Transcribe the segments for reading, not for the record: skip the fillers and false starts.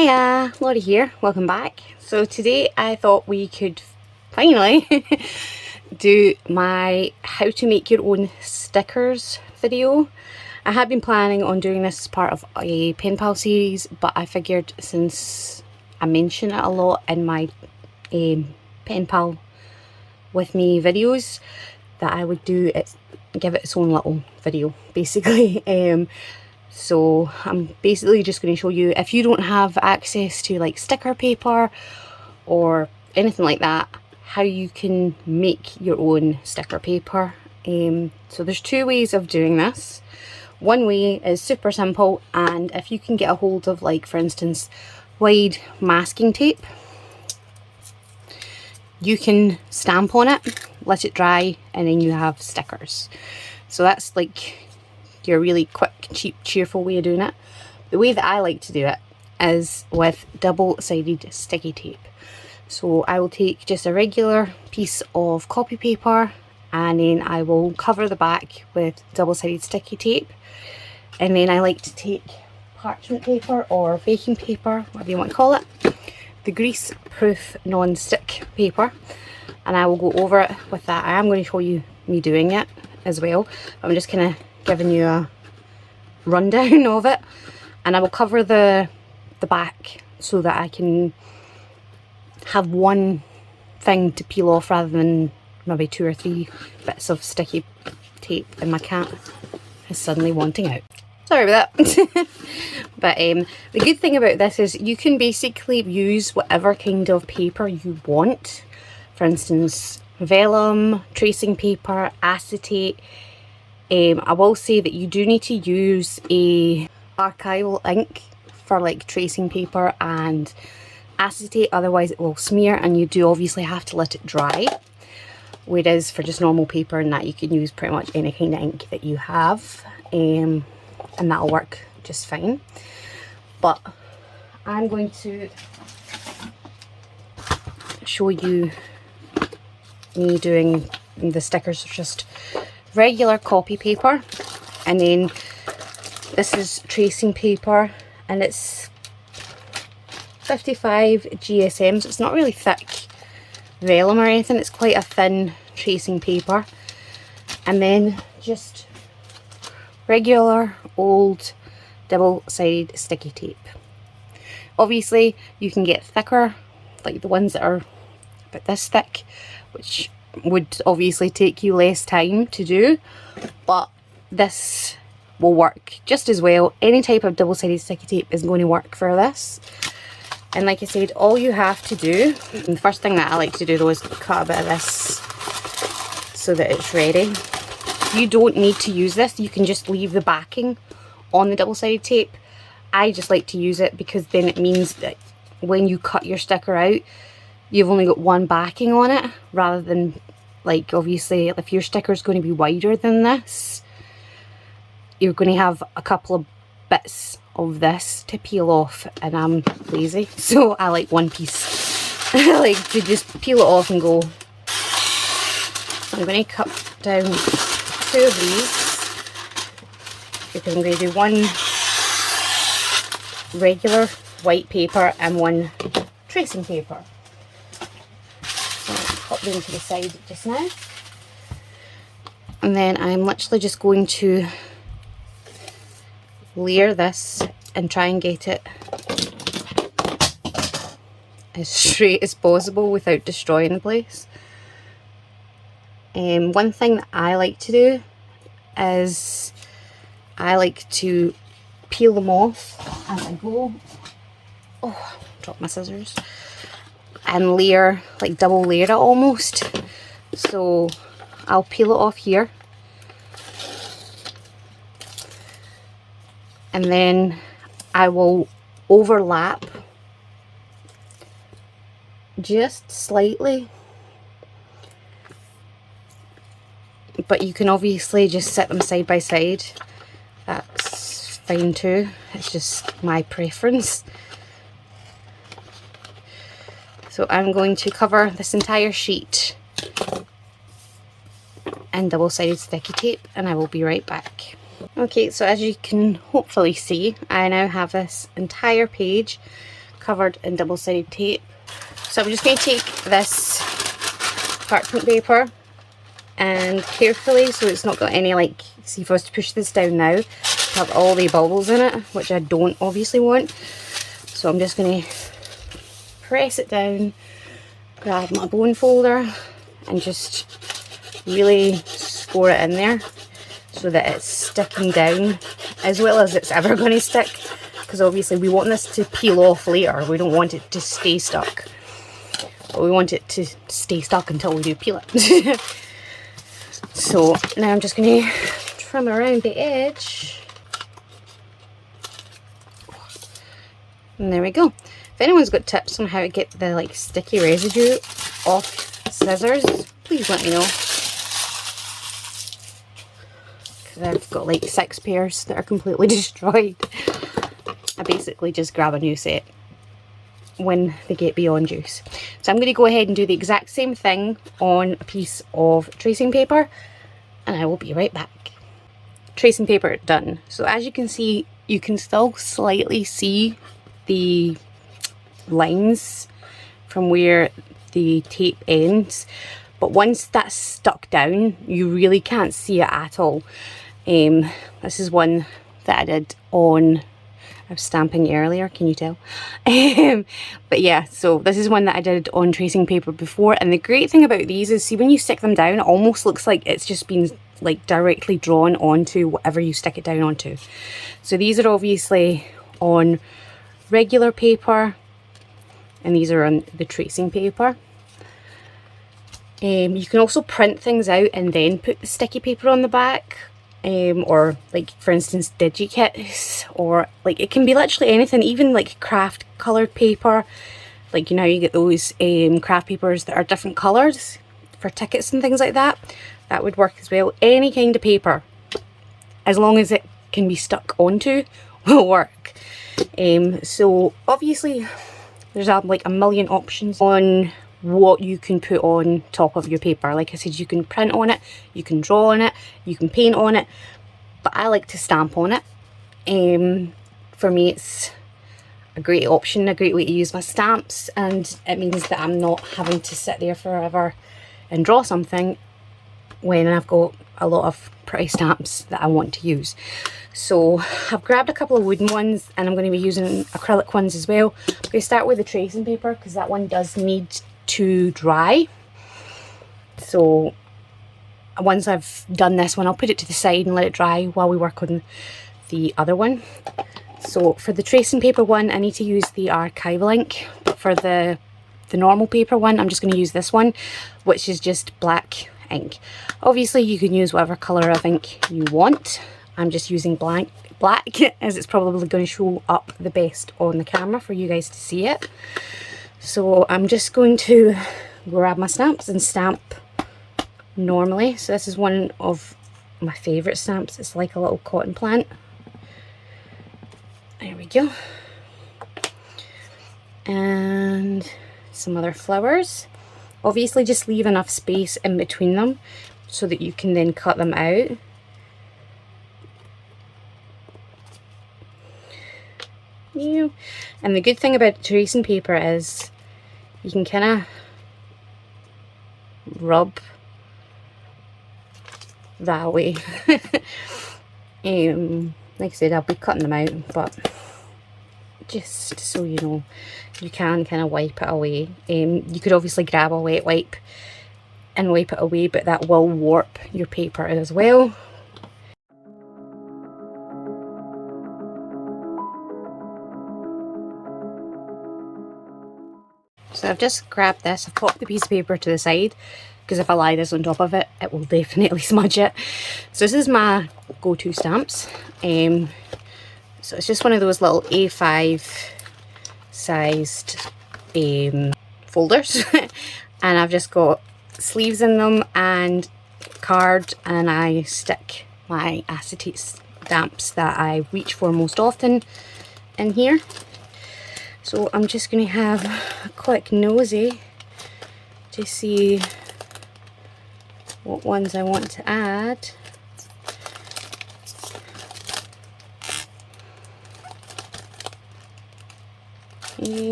Hiya, Laurie here, welcome back. So today I thought we could finally do my how to make your own stickers video. I had been planning on doing this as part of a pen pal series, but I figured since I mention it a lot in my pen pal with me videos that I would give it its own little video basically. So I'm basically just going to show you, if you don't have access to like sticker paper or anything like that, how you can make your own sticker paper. So there's two ways of doing this. One way is super simple, and if you can get a hold of, like, for instance, wide masking tape, you can stamp on it, let it dry, and then you have stickers. So that's like your really quick, cheap, cheerful way of doing it. The way that I like to do it is with double-sided sticky tape. So I will take just a regular piece of copy paper, and then I will cover the back with double-sided sticky tape. And then I like to take parchment paper or baking paper, whatever you want to call it, the grease-proof non-stick paper, and I will go over it with that. I am going to show you me doing it as well. I'm just kind of giving you a rundown of it, and I will cover the back so that I can have one thing to peel off rather than maybe 2 or 3 bits of sticky tape, and my cat is suddenly wanting out. Sorry about that. But the good thing about this is you can basically use whatever kind of paper you want. For instance, vellum, tracing paper, acetate. I will say that you do need to use a archival ink for like tracing paper and acetate, otherwise it will smear, and you do obviously have to let it dry. Whereas for just normal paper and that, you can use pretty much any kind of ink that you have, and that'll work just fine. But I'm going to show you me doing the stickers. Just regular copy paper, and then this is tracing paper, and it's 55 GSM, so it's not really thick vellum or anything, it's quite a thin tracing paper. And then just regular old double-sided sticky tape. Obviously you can get thicker, like the ones that are about this thick, which would obviously take you less time to do, but this will work just as well. Any type of double-sided sticky tape is going to work for this. And like I said, all you have to do, and the first thing that I like to do though is cut a bit of this so that it's ready. You don't need to use this, you can just leave the backing on the double-sided tape. I just like to use it because then it means that when you cut your sticker out, you've only got one backing on it, rather than, like, obviously if your sticker is going to be wider than this, you're going to have a couple of bits of this to peel off, and I'm lazy, so I like one piece. I like to just peel it off and go. So I'm going to cut down 2 of these because I'm going to do one regular white paper and one tracing paper. Pop them to the side just now, and then I'm literally just going to layer this and try and get it as straight as possible without destroying the place. One thing that I like to do is I like to peel them off as I go. Oh, dropped my scissors. And layer, like double layer it almost. So I'll peel it off here, and then I will overlap just slightly, but you can obviously just set them side by side, that's fine too, it's just my preference. So I'm going to cover this entire sheet in double-sided sticky tape, and I will be right back. Okay, so as you can hopefully see, I now have this entire page covered in double-sided tape. So I'm just going to take this parchment paper and carefully, so it's not got any, like, see if I was to push this down now, have all the bubbles in it, which I don't obviously want. So I'm just going to press it down, grab my bone folder and just really score it in there so that it's sticking down as well as it's ever going to stick, because obviously we want this to peel off later. We don't want it to stay stuck, but we want it to stay stuck until we do peel it. So now I'm just going to trim around the edge, and there we go. If anyone's got tips on how to get the like sticky residue off scissors, please let me know, because I've got like 6 pairs that are completely destroyed. I basically just grab a new set when they get beyond use. So I'm going to go ahead and do the exact same thing on a piece of tracing paper, and I will be right back. Tracing paper done. So as you can see, you can still slightly see the lines from where the tape ends, but once that's stuck down you really can't see it at all. This is one that I did on, I was stamping earlier, can you tell? But yeah, so this is one that I did on tracing paper before, and the great thing about these is, see, when you stick them down, it almost looks like it's just been like directly drawn onto whatever you stick it down onto. So these are obviously on regular paper, and these are on the tracing paper. You can also print things out and then put the sticky paper on the back. Or like for instance digikits, or like it can be literally anything, even like craft coloured paper, like you know, you get those craft papers that are different colours for tickets and things like that. That would work as well. Any kind of paper, as long as it can be stuck onto, will work. So obviously there's like a million options on what you can put on top of your paper. Like I said, you can print on it, you can draw on it, you can paint on it, but I like to stamp on it. For me it's a great option, a great way to use my stamps, and it means that I'm not having to sit there forever and draw something when I've got a lot of pretty stamps that I want to use. So I've grabbed a couple of wooden ones, and I'm going to be using acrylic ones as well. I'm going to start with the tracing paper because that one does need to dry. So once I've done this one, I'll put it to the side and let it dry while we work on the other one. So for the tracing paper one, I need to use the archival ink, but for the normal paper one, I'm just going to use this one, which is just black ink. Obviously you can use whatever colour of ink you want. I'm just using black as it's probably going to show up the best on the camera for you guys to see it. So I'm just going to grab my stamps and stamp normally. So this is one of my favourite stamps. It's like a little cotton plant. There we go. And some other flowers. Obviously just leave enough space in between them so that you can then cut them out. And the good thing about tracing paper is you can kind of rub that way. Like I said, I'll be cutting them out, but just so you know, you can kind of wipe it away. You could obviously grab a wet wipe and wipe it away, but that will warp your paper as well. So I've just grabbed this, I've popped the piece of paper to the side, because if I lie this on top of it, it will definitely smudge it. So this is my go-to stamps. So it's just one of those little A5 sized folders. And I've just got sleeves in them and card, and I stick my acetate stamps that I reach for most often in here. So I'm just going to have a quick nosy to see what ones I want to add.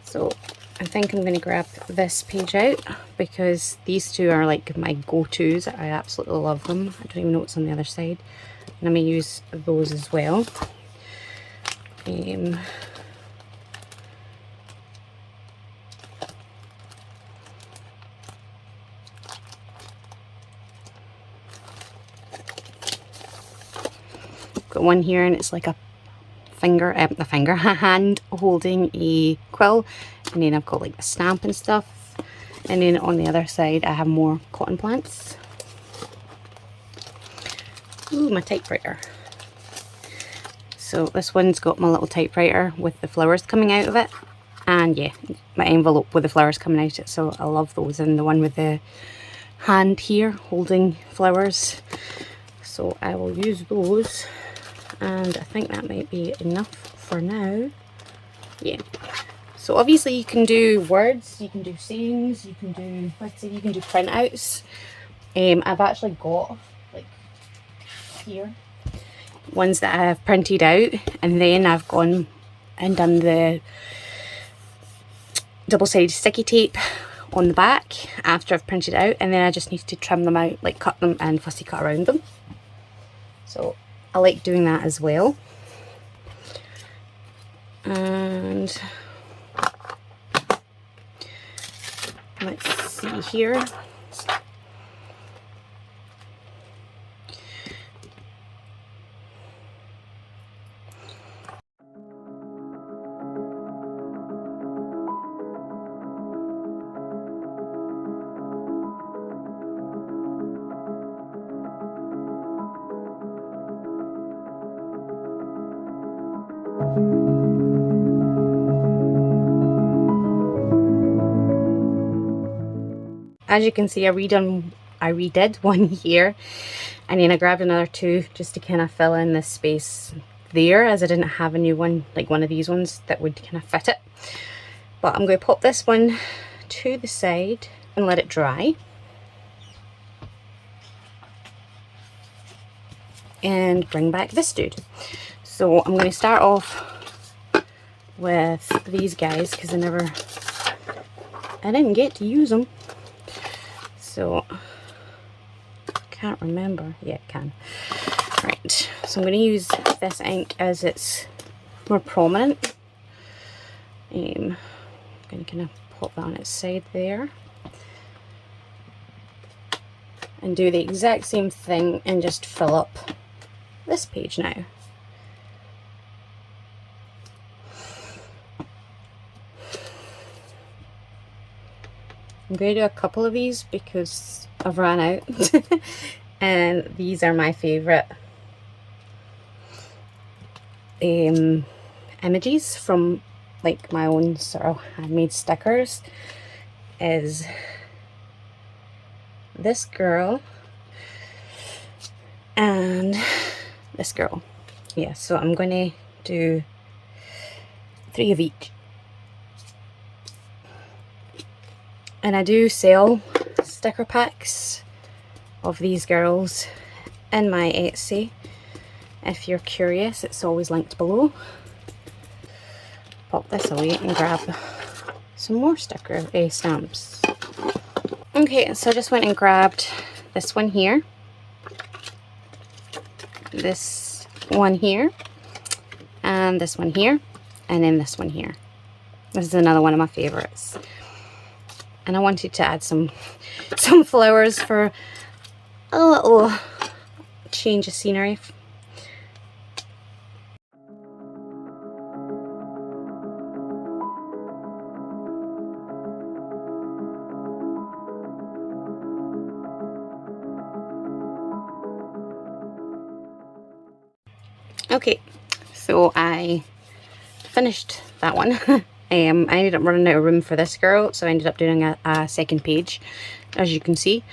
So I think I'm going to grab this page out because these two are like my go-tos. I absolutely love them. I don't even know what's on the other side. And I'm going to use those as well. Got one here and it's like a hand holding a quill, and then I've got like the stamp and stuff, and then on the other side I have more cotton plants. Ooh, my typewriter. So this one's got my little typewriter with the flowers coming out of it, and yeah, my envelope with the flowers coming out of it, so I love those, and the one with the hand here holding flowers. So I will use those, and I think that might be enough for now. Yeah. So obviously you can do words, you can do sayings, you can do, let's say you can do printouts. I've actually got, like, here, ones that I have printed out, and then I've gone and done the double-sided sticky tape on the back after I've printed out, and then I just need to trim them out, like cut them and fussy cut around them. So I like doing that as well. And let's see here. As you can see, I redid one here, and then I grabbed another two just to kind of fill in this space there, as I didn't have a new one, like one of these ones that would kind of fit it. But I'm going to pop this one to the side and let it dry. And bring back this dude. So I'm going to start off with these guys because I didn't get to use them. So, can't remember. Yeah, I can. Right, so I'm going to use this ink as it's more prominent. I'm going to kind of pop that on its side there. And do the exact same thing and just fill up this page now. I'm going to do a couple of these because I've ran out and these are my favourite images from like my own sort of handmade stickers. Is this girl and this girl. Yeah, so I'm going to do 3 of each. And I do sell sticker packs of these girls in my Etsy. If you're curious, it's always linked below. Pop this away and grab some more sticker stamps. Okay, so I just went and grabbed this one here, this one here, and this one here, and then this one here. This is another one of my favorites. And I wanted to add some flowers for a little change of scenery. Okay, so I finished that one. I ended up running out of room for this girl, so I ended up doing a second page. As you can see,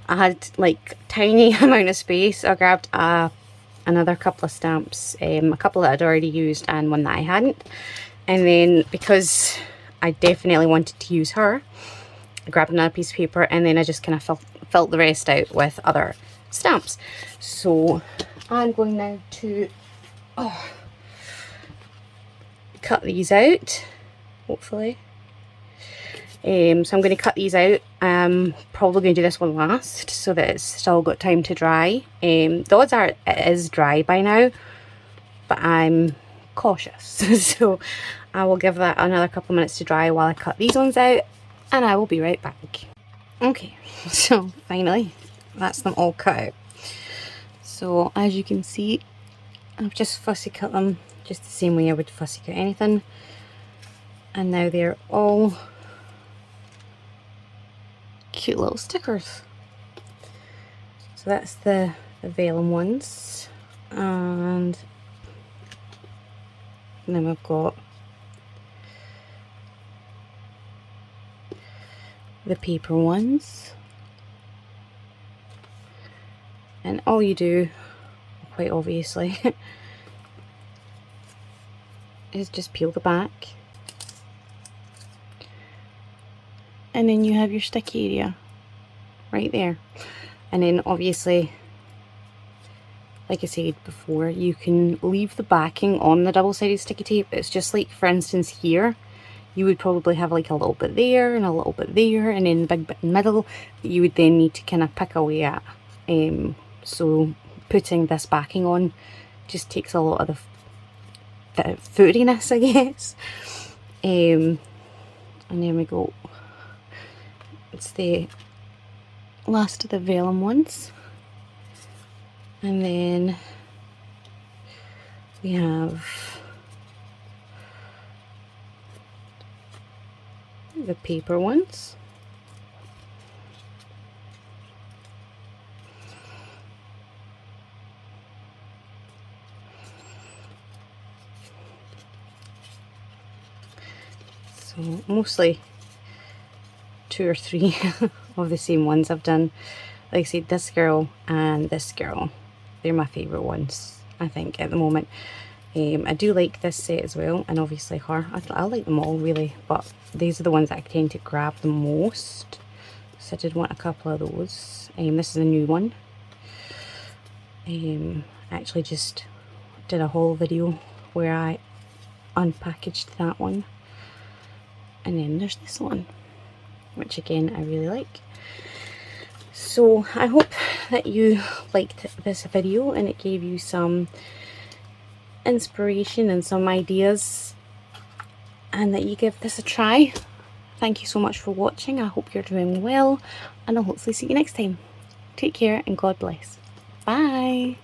I had like tiny amount of space. I grabbed another couple of stamps, a couple that I'd already used and one that I hadn't. And then because I definitely wanted to use her, I grabbed another piece of paper, and then I just kind of filled the rest out with other stamps. So I'm going now to cut these out, hopefully. So I'm going to cut these out. I'm probably going to do this one last so that it's still got time to dry. The odds are it is dry by now, but I'm cautious. So I will give that another couple of minutes to dry while I cut these ones out, and I will be right back. Okay, so finally that's them all cut out. So as you can see, I've just fussy cut them just the same way I would fussy cut anything, and now they're all cute little stickers. So that's the vellum ones, and then we've got the paper ones, and all you do, quite obviously, is just peel the back, and then you have your sticky area right there. And then obviously, like I said before, you can leave the backing on the double-sided sticky tape. It's just like, for instance, here you would probably have like a little bit there and a little bit there, and then the big bit in the middle that you would then need to kind of pick away at. So putting this backing on just takes a lot of the footiness, I guess. And there we go. It's the last of the vellum ones, and then we have the paper ones. So mostly 2 or 3 of the same ones I've done. Like I said, this girl and this girl, they're my favourite ones, I think, at the moment. I do like this set as well, and obviously her. I like them all really, but these are the ones that I tend to grab the most. So I did want a couple of those. This is a new one. I actually just did a whole video where I unpackaged that one. And then there's this one, which again I really like. So I hope that you liked this video and it gave you some inspiration and some ideas, and that you give this a try. Thank you so much for watching. I hope you're doing well, and I'll hopefully see you next time. Take care and God bless. Bye.